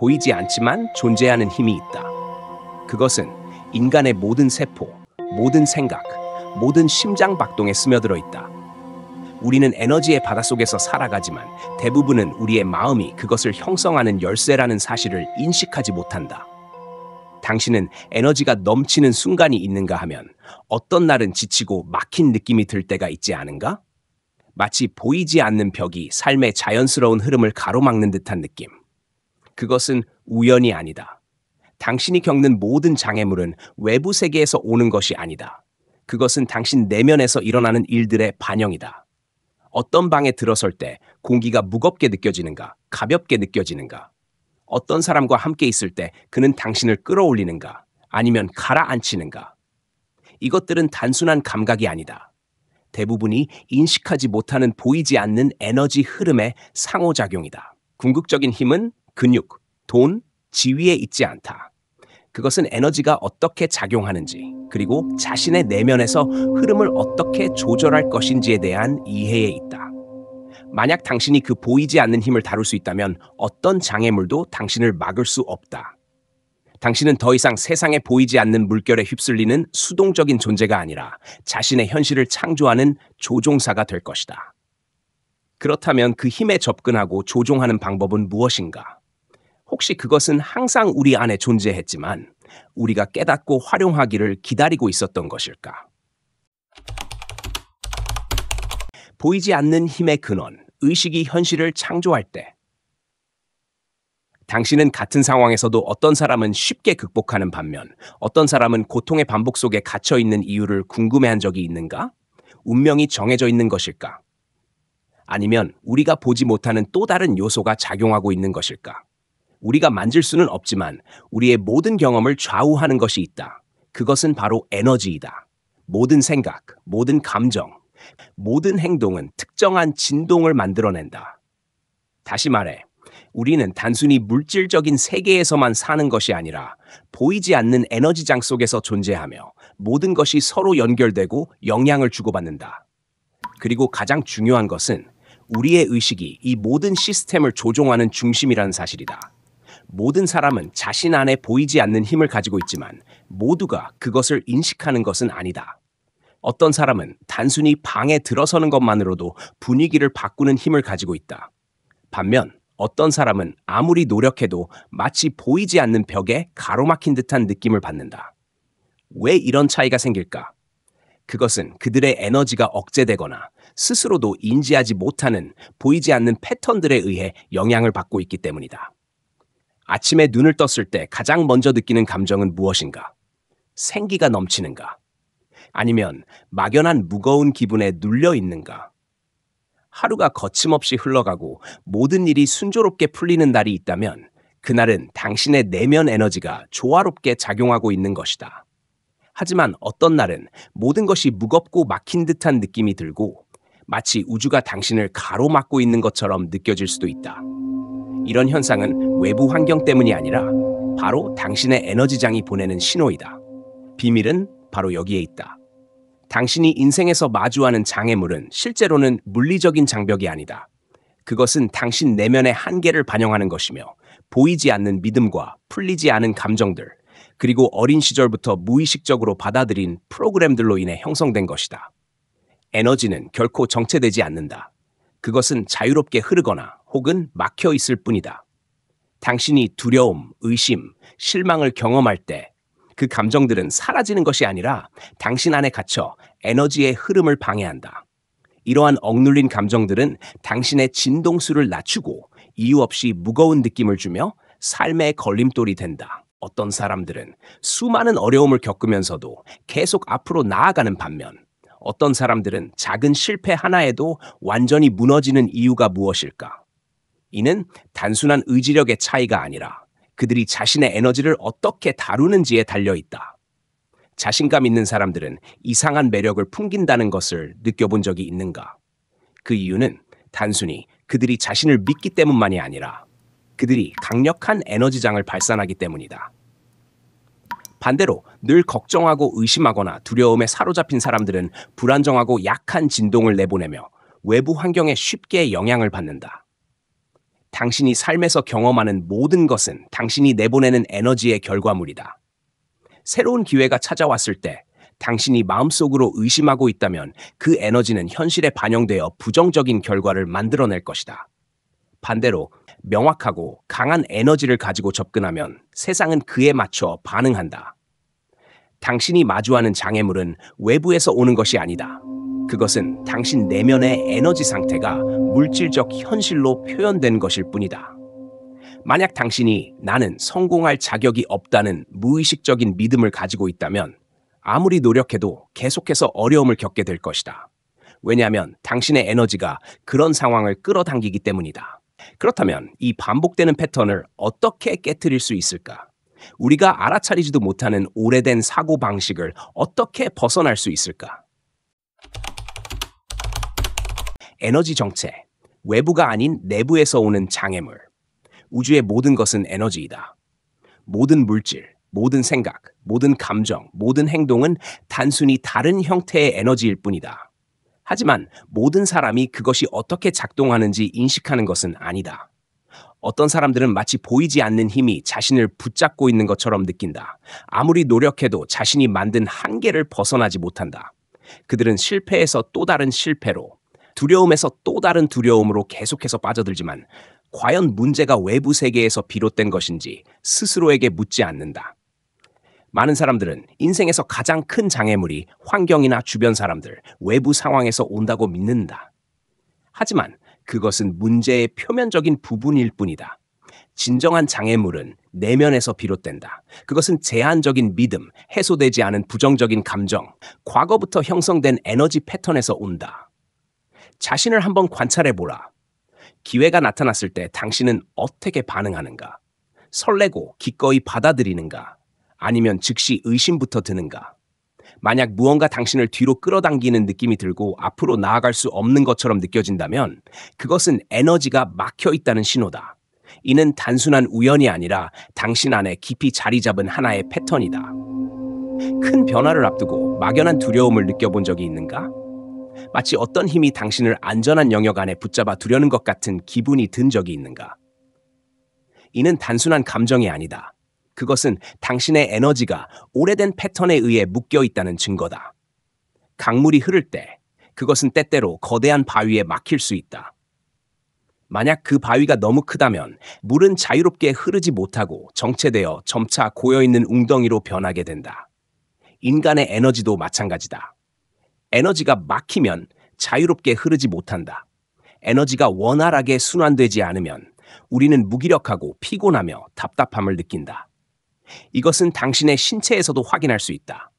보이지 않지만 존재하는 힘이 있다. 그것은 인간의 모든 세포, 모든 생각, 모든 심장 박동에 스며들어 있다. 우리는 에너지의 바닷속에서 살아가지만 대부분은 우리의 마음이 그것을 형성하는 열쇠라는 사실을 인식하지 못한다. 당신은 에너지가 넘치는 순간이 있는가 하면 어떤 날은 지치고 막힌 느낌이 들 때가 있지 않은가? 마치 보이지 않는 벽이 삶의 자연스러운 흐름을 가로막는 듯한 느낌. 그것은 우연이 아니다. 당신이 겪는 모든 장애물은 외부 세계에서 오는 것이 아니다. 그것은 당신 내면에서 일어나는 일들의 반영이다. 어떤 방에 들어설 때 공기가 무겁게 느껴지는가, 가볍게 느껴지는가? 어떤 사람과 함께 있을 때 그는 당신을 끌어올리는가, 아니면 가라앉히는가? 이것들은 단순한 감각이 아니다. 대부분이 인식하지 못하는 보이지 않는 에너지 흐름의 상호작용이다. 궁극적인 힘은 근육, 돈, 지위에 있지 않다. 그것은 에너지가 어떻게 작용하는지, 그리고 자신의 내면에서 흐름을 어떻게 조절할 것인지에 대한 이해에 있다. 만약 당신이 그 보이지 않는 힘을 다룰 수 있다면 어떤 장애물도 당신을 막을 수 없다. 당신은 더 이상 세상에 보이지 않는 물결에 휩쓸리는 수동적인 존재가 아니라 자신의 현실을 창조하는 조종사가 될 것이다. 그렇다면 그 힘에 접근하고 조종하는 방법은 무엇인가? 혹시 그것은 항상 우리 안에 존재했지만 우리가 깨닫고 활용하기를 기다리고 있었던 것일까? 보이지 않는 힘의 근원, 의식이 현실을 창조할 때 당신은 같은 상황에서도 어떤 사람은 쉽게 극복하는 반면 어떤 사람은 고통의 반복 속에 갇혀 있는 이유를 궁금해한 적이 있는가? 운명이 정해져 있는 것일까? 아니면 우리가 보지 못하는 또 다른 요소가 작용하고 있는 것일까? 우리가 만질 수는 없지만 우리의 모든 경험을 좌우하는 것이 있다. 그것은 바로 에너지이다. 모든 생각, 모든 감정, 모든 행동은 특정한 진동을 만들어낸다. 다시 말해, 우리는 단순히 물질적인 세계에서만 사는 것이 아니라 보이지 않는 에너지장 속에서 존재하며 모든 것이 서로 연결되고 영향을 주고받는다. 그리고 가장 중요한 것은 우리의 의식이 이 모든 시스템을 조종하는 중심이라는 사실이다. 모든 사람은 자신 안에 보이지 않는 힘을 가지고 있지만 모두가 그것을 인식하는 것은 아니다. 어떤 사람은 단순히 방에 들어서는 것만으로도 분위기를 바꾸는 힘을 가지고 있다. 반면 어떤 사람은 아무리 노력해도 마치 보이지 않는 벽에 가로막힌 듯한 느낌을 받는다. 왜 이런 차이가 생길까? 그것은 그들의 에너지가 억제되거나 스스로도 인지하지 못하는 보이지 않는 패턴들에 의해 영향을 받고 있기 때문이다. 아침에 눈을 떴을 때 가장 먼저 느끼는 감정은 무엇인가? 생기가 넘치는가? 아니면 막연한 무거운 기분에 눌려 있는가? 하루가 거침없이 흘러가고 모든 일이 순조롭게 풀리는 날이 있다면 그날은 당신의 내면 에너지가 조화롭게 작용하고 있는 것이다. 하지만 어떤 날은 모든 것이 무겁고 막힌 듯한 느낌이 들고 마치 우주가 당신을 가로막고 있는 것처럼 느껴질 수도 있다. 이런 현상은 외부 환경 때문이 아니라 바로 당신의 에너지장이 보내는 신호이다. 비밀은 바로 여기에 있다. 당신이 인생에서 마주하는 장애물은 실제로는 물리적인 장벽이 아니다. 그것은 당신 내면의 한계를 반영하는 것이며 보이지 않는 믿음과 풀리지 않은 감정들, 그리고 어린 시절부터 무의식적으로 받아들인 프로그램들로 인해 형성된 것이다. 에너지는 결코 정체되지 않는다. 그것은 자유롭게 흐르거나 혹은 막혀 있을 뿐이다. 당신이 두려움, 의심, 실망을 경험할 때 그 감정들은 사라지는 것이 아니라 당신 안에 갇혀 에너지의 흐름을 방해한다. 이러한 억눌린 감정들은 당신의 진동수를 낮추고 이유 없이 무거운 느낌을 주며 삶의 걸림돌이 된다. 어떤 사람들은 수많은 어려움을 겪으면서도 계속 앞으로 나아가는 반면 어떤 사람들은 작은 실패 하나에도 완전히 무너지는 이유가 무엇일까? 이는 단순한 의지력의 차이가 아니라 그들이 자신의 에너지를 어떻게 다루는지에 달려있다. 자신감 있는 사람들은 이상한 매력을 풍긴다는 것을 느껴본 적이 있는가? 그 이유는 단순히 그들이 자신을 믿기 때문만이 아니라 그들이 강력한 에너지장을 발산하기 때문이다. 반대로 늘 걱정하고 의심하거나 두려움에 사로잡힌 사람들은 불안정하고 약한 진동을 내보내며 외부 환경에 쉽게 영향을 받는다. 당신이 삶에서 경험하는 모든 것은 당신이 내보내는 에너지의 결과물이다. 새로운 기회가 찾아왔을 때 당신이 마음속으로 의심하고 있다면 그 에너지는 현실에 반영되어 부정적인 결과를 만들어낼 것이다. 반대로 명확하고 강한 에너지를 가지고 접근하면 세상은 그에 맞춰 반응한다. 당신이 마주하는 장애물은 외부에서 오는 것이 아니다. 그것은 당신 내면의 에너지 상태가 물질적 현실로 표현된 것일 뿐이다. 만약 당신이 나는 성공할 자격이 없다는 무의식적인 믿음을 가지고 있다면 아무리 노력해도 계속해서 어려움을 겪게 될 것이다. 왜냐하면 당신의 에너지가 그런 상황을 끌어당기기 때문이다. 그렇다면 이 반복되는 패턴을 어떻게 깨트릴 수 있을까? 우리가 알아차리지도 못하는 오래된 사고방식을 어떻게 벗어날 수 있을까? 에너지 정체, 외부가 아닌 내부에서 오는 장애물. 우주의 모든 것은 에너지이다. 모든 물질, 모든 생각, 모든 감정, 모든 행동은 단순히 다른 형태의 에너지일 뿐이다. 하지만 모든 사람이 그것이 어떻게 작동하는지 인식하는 것은 아니다. 어떤 사람들은 마치 보이지 않는 힘이 자신을 붙잡고 있는 것처럼 느낀다. 아무리 노력해도 자신이 만든 한계를 벗어나지 못한다. 그들은 실패에서 또 다른 실패로, 두려움에서 또 다른 두려움으로 계속해서 빠져들지만 과연 문제가 외부 세계에서 비롯된 것인지 스스로에게 묻지 않는다. 많은 사람들은 인생에서 가장 큰 장애물이 환경이나 주변 사람들, 외부 상황에서 온다고 믿는다. 하지만 그것은 문제의 표면적인 부분일 뿐이다. 진정한 장애물은 내면에서 비롯된다. 그것은 제한적인 믿음, 해소되지 않은 부정적인 감정, 과거부터 형성된 에너지 패턴에서 온다. 자신을 한번 관찰해보라. 기회가 나타났을 때 당신은 어떻게 반응하는가? 설레고 기꺼이 받아들이는가? 아니면 즉시 의심부터 드는가? 만약 무언가 당신을 뒤로 끌어당기는 느낌이 들고 앞으로 나아갈 수 없는 것처럼 느껴진다면 그것은 에너지가 막혀 있다는 신호다. 이는 단순한 우연이 아니라 당신 안에 깊이 자리 잡은 하나의 패턴이다. 큰 변화를 앞두고 막연한 두려움을 느껴본 적이 있는가? 마치 어떤 힘이 당신을 안전한 영역 안에 붙잡아 두려는 것 같은 기분이 든 적이 있는가? 이는 단순한 감정이 아니다. 그것은 당신의 에너지가 오래된 패턴에 의해 묶여 있다는 증거다. 강물이 흐를 때 그것은 때때로 거대한 바위에 막힐 수 있다. 만약 그 바위가 너무 크다면 물은 자유롭게 흐르지 못하고 정체되어 점차 고여있는 웅덩이로 변하게 된다. 인간의 에너지도 마찬가지다. 에너지가 막히면 자유롭게 흐르지 못한다. 에너지가 원활하게 순환되지 않으면 우리는 무기력하고 피곤하며 답답함을 느낀다. 이것은 당신의 신체에서도 확인할 수 있다.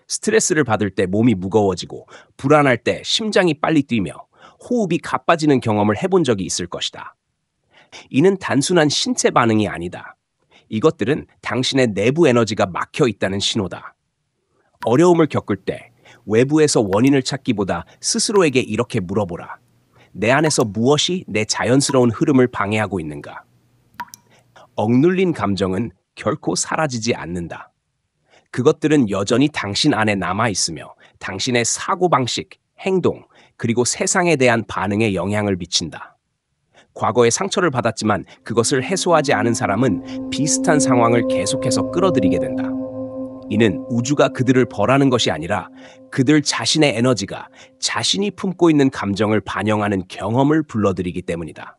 스트레스를 받을 때 몸이 무거워지고 불안할 때 심장이 빨리 뛰며 호흡이 가빠지는 경험을 해본 적이 있을 것이다. 이는 단순한 신체 반응이 아니다. 이것들은 당신의 내부 에너지가 막혀 있다는 신호다. 어려움을 겪을 때 외부에서 원인을 찾기보다 스스로에게 이렇게 물어보라. 내 안에서 무엇이 내 자연스러운 흐름을 방해하고 있는가? 억눌린 감정은 결코 사라지지 않는다. 그것들은 여전히 당신 안에 남아있으며 당신의 사고방식, 행동, 그리고 세상에 대한 반응에 영향을 미친다. 과거에 상처를 받았지만 그것을 해소하지 않은 사람은 비슷한 상황을 계속해서 끌어들이게 된다. 이는 우주가 그들을 벌하는 것이 아니라 그들 자신의 에너지가 자신이 품고 있는 감정을 반영하는 경험을 불러들이기 때문이다.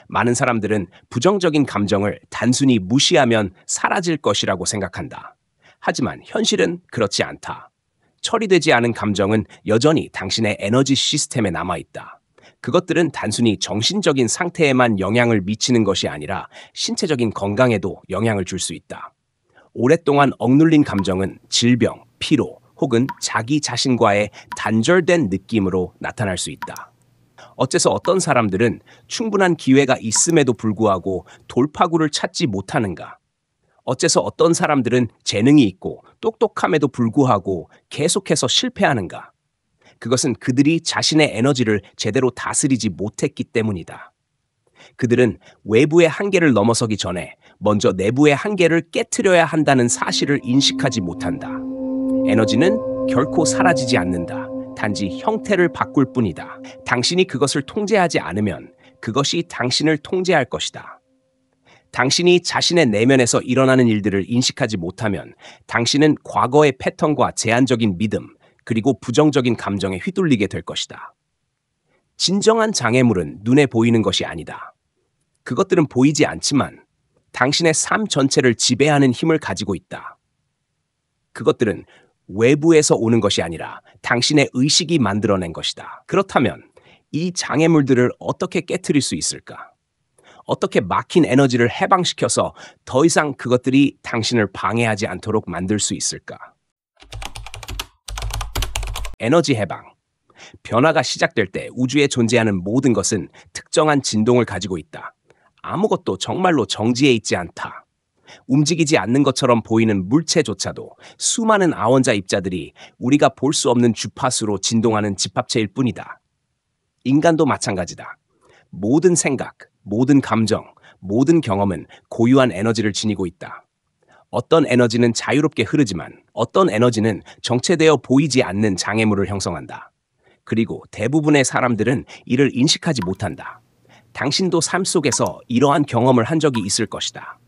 많은 사람들은 부정적인 감정을 단순히 무시하면 사라질 것이라고 생각한다. 하지만 현실은 그렇지 않다. 처리되지 않은 감정은 여전히 당신의 에너지 시스템에 남아있다. 그것들은 단순히 정신적인 상태에만 영향을 미치는 것이 아니라 신체적인 건강에도 영향을 줄 수 있다. 오랫동안 억눌린 감정은 질병, 피로 혹은 자기 자신과의 단절된 느낌으로 나타날 수 있다. 어째서 어떤 사람들은 충분한 기회가 있음에도 불구하고 돌파구를 찾지 못하는가? 어째서 어떤 사람들은 재능이 있고 똑똑함에도 불구하고 계속해서 실패하는가? 그것은 그들이 자신의 에너지를 제대로 다스리지 못했기 때문이다. 그들은 외부의 한계를 넘어서기 전에 먼저 내부의 한계를 깨트려야 한다는 사실을 인식하지 못한다. 에너지는 결코 사라지지 않는다. 단지 형태를 바꿀 뿐이다. 당신이 그것을 통제하지 않으면 그것이 당신을 통제할 것이다. 당신이 자신의 내면에서 일어나는 일들을 인식하지 못하면 당신은 과거의 패턴과 제한적인 믿음, 그리고 부정적인 감정에 휘둘리게 될 것이다. 진정한 장애물은 눈에 보이는 것이 아니다. 그것들은 보이지 않지만 당신의 삶 전체를 지배하는 힘을 가지고 있다. 그것들은 외부에서 오는 것이 아니라 당신의 의식이 만들어낸 것이다. 그렇다면 이 장애물들을 어떻게 깨트릴 수 있을까? 어떻게 막힌 에너지를 해방시켜서 더 이상 그것들이 당신을 방해하지 않도록 만들 수 있을까? 에너지 해방. 변화가 시작될 때 우주에 존재하는 모든 것은 특정한 진동을 가지고 있다. 아무것도 정말로 정지해 있지 않다. 움직이지 않는 것처럼 보이는 물체조차도 수많은 아원자 입자들이 우리가 볼 수 없는 주파수로 진동하는 집합체일 뿐이다. 인간도 마찬가지다. 모든 생각, 모든 감정, 모든 경험은 고유한 에너지를 지니고 있다. 어떤 에너지는 자유롭게 흐르지만 어떤 에너지는 정체되어 보이지 않는 장애물을 형성한다. 그리고 대부분의 사람들은 이를 인식하지 못한다. 당신도 삶 속에서 이러한 경험을 한 적이 있을 것이다.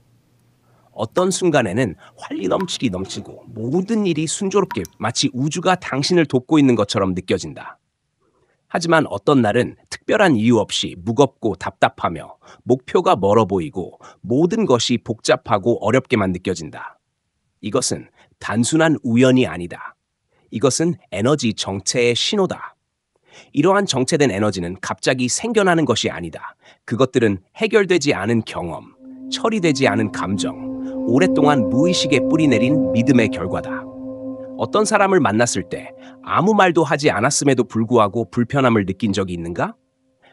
어떤 순간에는 활기 넘치고 모든 일이 순조롭게 마치 우주가 당신을 돕고 있는 것처럼 느껴진다. 하지만 어떤 날은 특별한 이유 없이 무겁고 답답하며 목표가 멀어 보이고 모든 것이 복잡하고 어렵게만 느껴진다. 이것은 단순한 우연이 아니다. 이것은 에너지 정체의 신호다. 이러한 정체된 에너지는 갑자기 생겨나는 것이 아니다. 그것들은 해결되지 않은 경험, 처리되지 않은 감정, 오랫동안 무의식에 뿌리내린 믿음의 결과다. 어떤 사람을 만났을 때 아무 말도 하지 않았음에도 불구하고 불편함을 느낀 적이 있는가?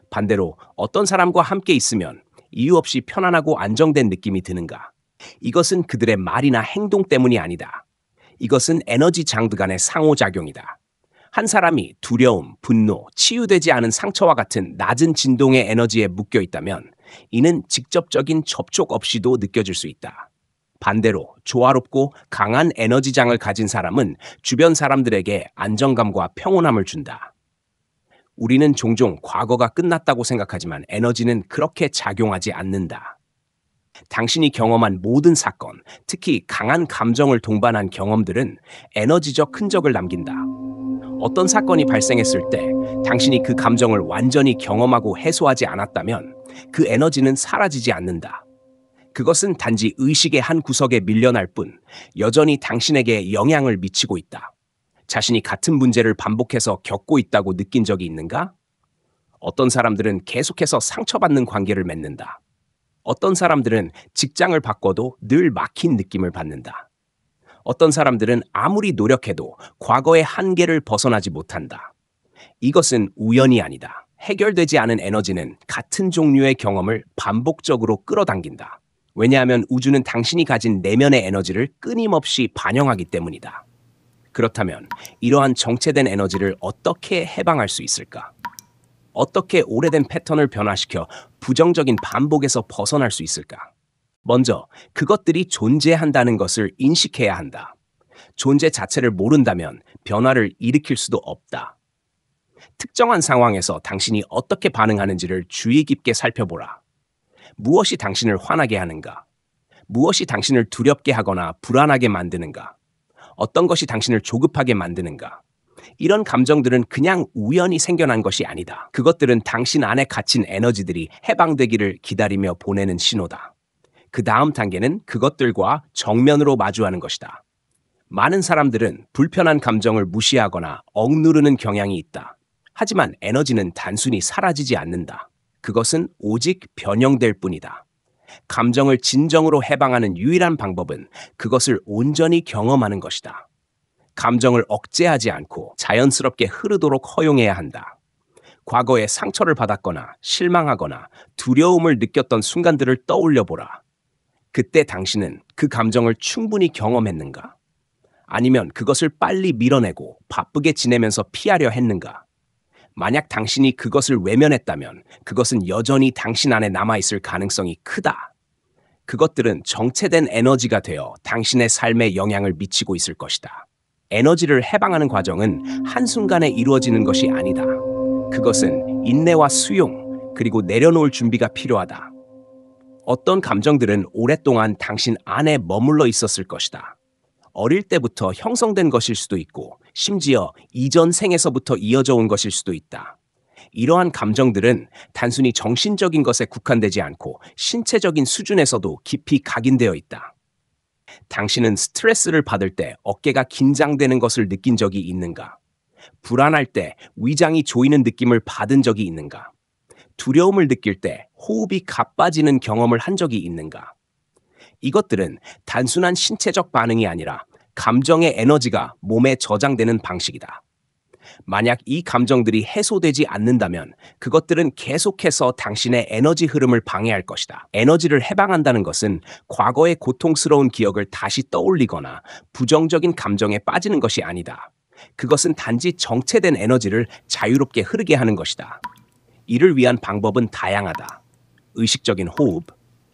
반대로 어떤 사람과 함께 있으면 이유 없이 편안하고 안정된 느낌이 드는가? 이것은 그들의 말이나 행동 때문이 아니다. 이것은 에너지 장두 간의 상호작용이다. 한 사람이 두려움, 분노, 치유되지 않은 상처와 같은 낮은 진동의 에너지에 묶여 있다면 이는 직접적인 접촉 없이도 느껴질 수 있다. 반대로 조화롭고 강한 에너지장을 가진 사람은 주변 사람들에게 안정감과 평온함을 준다. 우리는 종종 과거가 끝났다고 생각하지만 에너지는 그렇게 작용하지 않는다. 당신이 경험한 모든 사건, 특히 강한 감정을 동반한 경험들은 에너지적 흔적을 남긴다. 어떤 사건이 발생했을 때 당신이 그 감정을 완전히 경험하고 해소하지 않았다면 그 에너지는 사라지지 않는다. 그것은 단지 의식의 한 구석에 밀려날 뿐 여전히 당신에게 영향을 미치고 있다. 자신이 같은 문제를 반복해서 겪고 있다고 느낀 적이 있는가? 어떤 사람들은 계속해서 상처받는 관계를 맺는다. 어떤 사람들은 직장을 바꿔도 늘 막힌 느낌을 받는다. 어떤 사람들은 아무리 노력해도 과거의 한계를 벗어나지 못한다. 이것은 우연이 아니다. 해결되지 않은 에너지는 같은 종류의 경험을 반복적으로 끌어당긴다. 왜냐하면 우주는 당신이 가진 내면의 에너지를 끊임없이 반영하기 때문이다. 그렇다면 이러한 정체된 에너지를 어떻게 해방할 수 있을까? 어떻게 오래된 패턴을 변화시켜 부정적인 반복에서 벗어날 수 있을까? 먼저 그것들이 존재한다는 것을 인식해야 한다. 존재 자체를 모른다면 변화를 일으킬 수도 없다. 특정한 상황에서 당신이 어떻게 반응하는지를 주의 깊게 살펴보라. 무엇이 당신을 화나게 하는가? 무엇이 당신을 두렵게 하거나 불안하게 만드는가? 어떤 것이 당신을 조급하게 만드는가? 이런 감정들은 그냥 우연히 생겨난 것이 아니다. 그것들은 당신 안에 갇힌 에너지들이 해방되기를 기다리며 보내는 신호다. 그 다음 단계는 그것들과 정면으로 마주하는 것이다. 많은 사람들은 불편한 감정을 무시하거나 억누르는 경향이 있다. 하지만 에너지는 단순히 사라지지 않는다. 그것은 오직 변형될 뿐이다. 감정을 진정으로 해방하는 유일한 방법은 그것을 온전히 경험하는 것이다. 감정을 억제하지 않고 자연스럽게 흐르도록 허용해야 한다. 과거에 상처를 받았거나 실망하거나 두려움을 느꼈던 순간들을 떠올려 보라. 그때 당신은 그 감정을 충분히 경험했는가? 아니면 그것을 빨리 밀어내고 바쁘게 지내면서 피하려 했는가? 만약 당신이 그것을 외면했다면 그것은 여전히 당신 안에 남아있을 가능성이 크다. 그것들은 정체된 에너지가 되어 당신의 삶에 영향을 미치고 있을 것이다. 에너지를 해방하는 과정은 한순간에 이루어지는 것이 아니다. 그것은 인내와 수용, 그리고 내려놓을 준비가 필요하다. 어떤 감정들은 오랫동안 당신 안에 머물러 있었을 것이다. 어릴 때부터 형성된 것일 수도 있고, 심지어 이전 생에서부터 이어져 온 것일 수도 있다. 이러한 감정들은 단순히 정신적인 것에 국한되지 않고 신체적인 수준에서도 깊이 각인되어 있다. 당신은 스트레스를 받을 때 어깨가 긴장되는 것을 느낀 적이 있는가? 불안할 때 위장이 조이는 느낌을 받은 적이 있는가? 두려움을 느낄 때 호흡이 가빠지는 경험을 한 적이 있는가? 이것들은 단순한 신체적 반응이 아니라 감정의 에너지가 몸에 저장되는 방식이다. 만약 이 감정들이 해소되지 않는다면 그것들은 계속해서 당신의 에너지 흐름을 방해할 것이다. 에너지를 해방한다는 것은 과거의 고통스러운 기억을 다시 떠올리거나 부정적인 감정에 빠지는 것이 아니다. 그것은 단지 정체된 에너지를 자유롭게 흐르게 하는 것이다. 이를 위한 방법은 다양하다. 의식적인 호흡,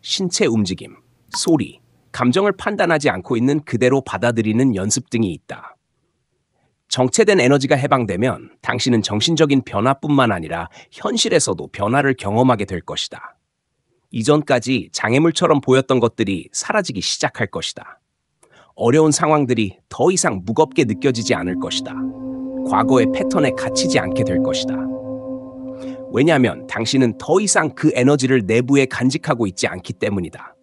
신체 움직임, 소리, 감정을 판단하지 않고 있는 그대로 받아들이는 연습 등이 있다. 정체된 에너지가 해방되면 당신은 정신적인 변화뿐만 아니라 현실에서도 변화를 경험하게 될 것이다. 이전까지 장애물처럼 보였던 것들이 사라지기 시작할 것이다. 어려운 상황들이 더 이상 무겁게 느껴지지 않을 것이다. 과거의 패턴에 갇히지 않게 될 것이다. 왜냐하면 당신은 더 이상 그 에너지를 내부에 간직하고 있지 않기 때문이다.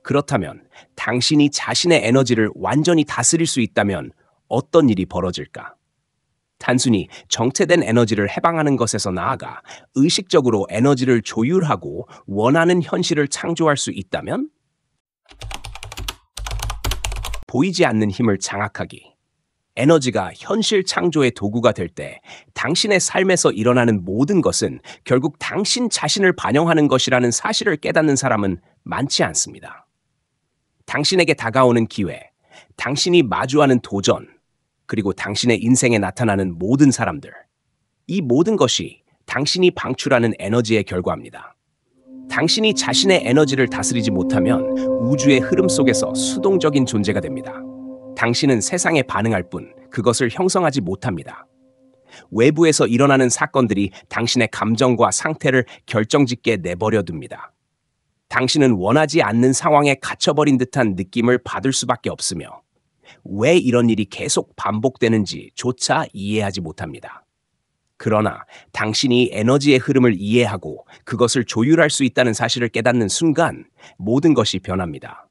그렇다면 당신이 자신의 에너지를 완전히 다스릴 수 있다면 어떤 일이 벌어질까? 단순히 정체된 에너지를 해방하는 것에서 나아가 의식적으로 에너지를 조율하고 원하는 현실을 창조할 수 있다면? 보이지 않는 힘을 장악하기. 에너지가 현실 창조의 도구가 될 때 당신의 삶에서 일어나는 모든 것은 결국 당신 자신을 반영하는 것이라는 사실을 깨닫는 사람은 많지 않습니다. 당신에게 다가오는 기회, 당신이 마주하는 도전, 그리고 당신의 인생에 나타나는 모든 사람들, 이 모든 것이 당신이 방출하는 에너지의 결과입니다. 당신이 자신의 에너지를 다스리지 못하면 우주의 흐름 속에서 수동적인 존재가 됩니다. 당신은 세상에 반응할 뿐 그것을 형성하지 못합니다. 외부에서 일어나는 사건들이 당신의 감정과 상태를 결정짓게 내버려 둡니다. 당신은 원하지 않는 상황에 갇혀버린 듯한 느낌을 받을 수밖에 없으며 왜 이런 일이 계속 반복되는지조차 이해하지 못합니다. 그러나 당신이 에너지의 흐름을 이해하고 그것을 조율할 수 있다는 사실을 깨닫는 순간 모든 것이 변합니다.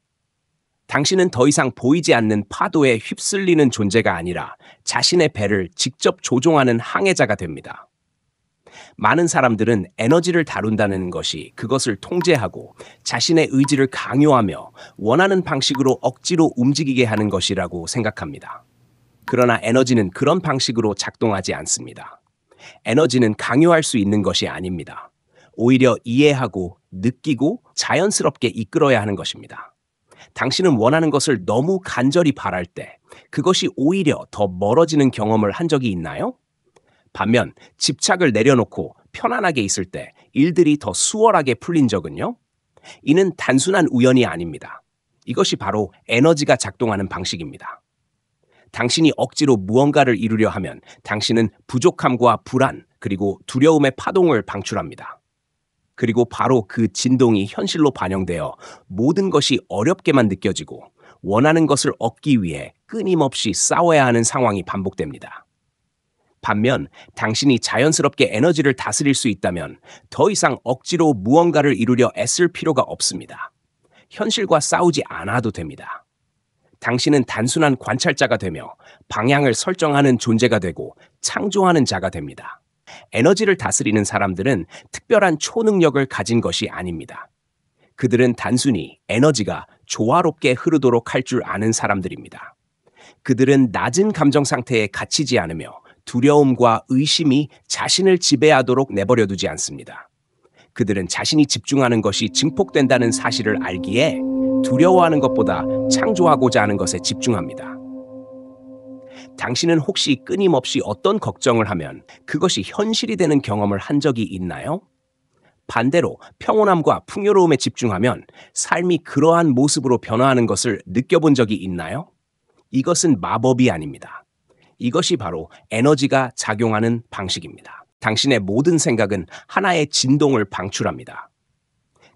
당신은 더 이상 보이지 않는 파도에 휩쓸리는 존재가 아니라 자신의 배를 직접 조종하는 항해자가 됩니다. 많은 사람들은 에너지를 다룬다는 것이 그것을 통제하고 자신의 의지를 강요하며 원하는 방식으로 억지로 움직이게 하는 것이라고 생각합니다. 그러나 에너지는 그런 방식으로 작동하지 않습니다. 에너지는 강요할 수 있는 것이 아닙니다. 오히려 이해하고 느끼고 자연스럽게 이끌어야 하는 것입니다. 당신은 원하는 것을 너무 간절히 바랄 때 그것이 오히려 더 멀어지는 경험을 한 적이 있나요? 반면 집착을 내려놓고 편안하게 있을 때 일들이 더 수월하게 풀린 적은요? 이는 단순한 우연이 아닙니다. 이것이 바로 에너지가 작동하는 방식입니다. 당신이 억지로 무언가를 이루려 하면 당신은 부족함과 불안 그리고 두려움의 파동을 방출합니다. 그리고 바로 그 진동이 현실로 반영되어 모든 것이 어렵게만 느껴지고 원하는 것을 얻기 위해 끊임없이 싸워야 하는 상황이 반복됩니다. 반면 당신이 자연스럽게 에너지를 다스릴 수 있다면 더 이상 억지로 무언가를 이루려 애쓸 필요가 없습니다. 현실과 싸우지 않아도 됩니다. 당신은 단순한 관찰자가 되며 방향을 설정하는 존재가 되고 창조하는 자가 됩니다. 에너지를 다스리는 사람들은 특별한 초능력을 가진 것이 아닙니다. 그들은 단순히 에너지가 조화롭게 흐르도록 할 줄 아는 사람들입니다. 그들은 낮은 감정 상태에 갇히지 않으며 두려움과 의심이 자신을 지배하도록 내버려두지 않습니다. 그들은 자신이 집중하는 것이 증폭된다는 사실을 알기에 두려워하는 것보다 창조하고자 하는 것에 집중합니다. 당신은 혹시 끊임없이 어떤 걱정을 하면 그것이 현실이 되는 경험을 한 적이 있나요? 반대로 평온함과 풍요로움에 집중하면 삶이 그러한 모습으로 변화하는 것을 느껴본 적이 있나요? 이것은 마법이 아닙니다. 이것이 바로 에너지가 작용하는 방식입니다. 당신의 모든 생각은 하나의 진동을 방출합니다.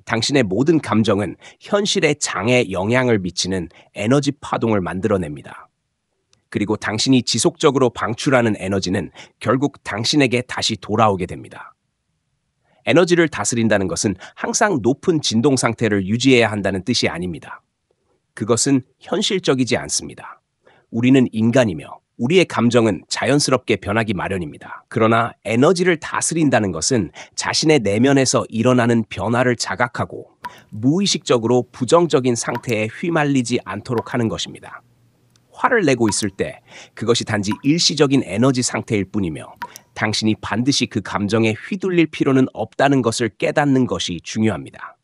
당신의 모든 감정은 현실의 장에 영향을 미치는 에너지 파동을 만들어냅니다. 그리고 당신이 지속적으로 방출하는 에너지는 결국 당신에게 다시 돌아오게 됩니다. 에너지를 다스린다는 것은 항상 높은 진동 상태를 유지해야 한다는 뜻이 아닙니다. 그것은 현실적이지 않습니다. 우리는 인간이며 우리의 감정은 자연스럽게 변하기 마련입니다. 그러나 에너지를 다스린다는 것은 자신의 내면에서 일어나는 변화를 자각하고 무의식적으로 부정적인 상태에 휘말리지 않도록 하는 것입니다. 화를 내고 있을 때 그것이 단지 일시적인 에너지 상태일 뿐이며 당신이 반드시 그 감정에 휘둘릴 필요는 없다는 것을 깨닫는 것이 중요합니다.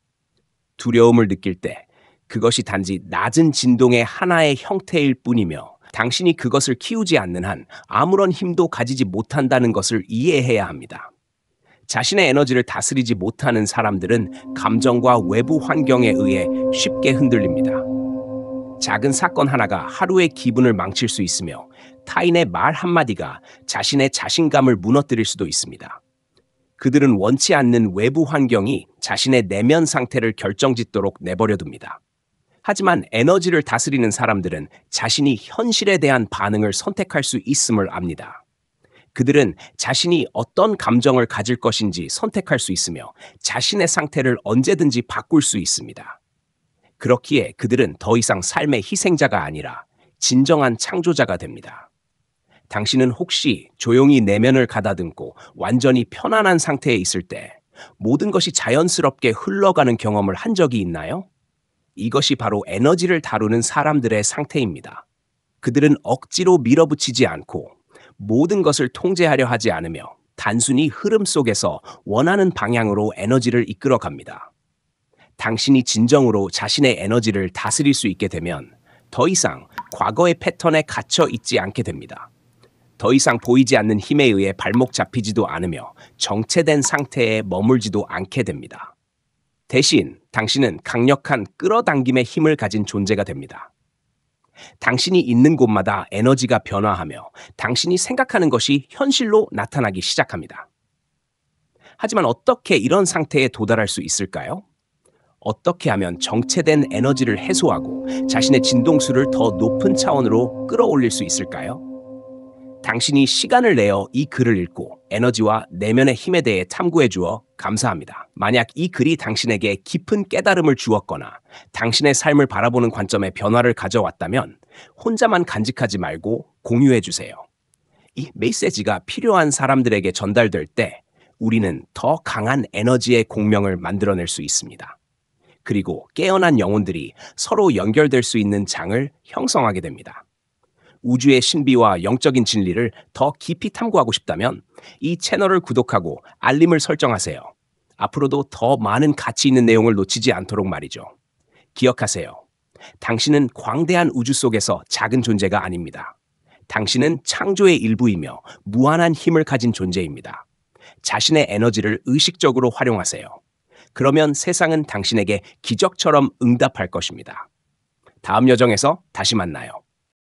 두려움을 느낄 때 그것이 단지 낮은 진동의 하나의 형태일 뿐이며 당신이 그것을 키우지 않는 한 아무런 힘도 가지지 못한다는 것을 이해해야 합니다. 자신의 에너지를 다스리지 못하는 사람들은 감정과 외부 환경에 의해 쉽게 흔들립니다. 작은 사건 하나가 하루의 기분을 망칠 수 있으며 타인의 말 한마디가 자신의 자신감을 무너뜨릴 수도 있습니다. 그들은 원치 않는 외부 환경이 자신의 내면 상태를 결정짓도록 내버려둡니다. 하지만 에너지를 다스리는 사람들은 자신이 현실에 대한 반응을 선택할 수 있음을 압니다. 그들은 자신이 어떤 감정을 가질 것인지 선택할 수 있으며 자신의 상태를 언제든지 바꿀 수 있습니다. 그렇기에 그들은 더 이상 삶의 희생자가 아니라 진정한 창조자가 됩니다. 당신은 혹시 조용히 내면을 가다듬고 완전히 편안한 상태에 있을 때 모든 것이 자연스럽게 흘러가는 경험을 한 적이 있나요? 이것이 바로 에너지를 다루는 사람들의 상태입니다. 그들은 억지로 밀어붙이지 않고 모든 것을 통제하려 하지 않으며 단순히 흐름 속에서 원하는 방향으로 에너지를 이끌어 갑니다. 당신이 진정으로 자신의 에너지를 다스릴 수 있게 되면 더 이상 과거의 패턴에 갇혀 있지 않게 됩니다. 더 이상 보이지 않는 힘에 의해 발목 잡히지도 않으며 정체된 상태에 머물지도 않게 됩니다. 대신 당신은 강력한 끌어당김의 힘을 가진 존재가 됩니다. 당신이 있는 곳마다 에너지가 변화하며 당신이 생각하는 것이 현실로 나타나기 시작합니다. 하지만 어떻게 이런 상태에 도달할 수 있을까요? 어떻게 하면 정체된 에너지를 해소하고 자신의 진동수를 더 높은 차원으로 끌어올릴 수 있을까요? 당신이 시간을 내어 이 글을 읽고 에너지와 내면의 힘에 대해 탐구해 주어 감사합니다. 만약 이 글이 당신에게 깊은 깨달음을 주었거나 당신의 삶을 바라보는 관점에 변화를 가져왔다면 혼자만 간직하지 말고 공유해 주세요. 이 메시지가 필요한 사람들에게 전달될 때 우리는 더 강한 에너지의 공명을 만들어낼 수 있습니다. 그리고 깨어난 영혼들이 서로 연결될 수 있는 장을 형성하게 됩니다. 우주의 신비와 영적인 진리를 더 깊이 탐구하고 싶다면 이 채널을 구독하고 알림을 설정하세요. 앞으로도 더 많은 가치 있는 내용을 놓치지 않도록 말이죠. 기억하세요. 당신은 광대한 우주 속에서 작은 존재가 아닙니다. 당신은 창조의 일부이며 무한한 힘을 가진 존재입니다. 자신의 에너지를 의식적으로 활용하세요. 그러면 세상은 당신에게 기적처럼 응답할 것입니다. 다음 여정에서 다시 만나요.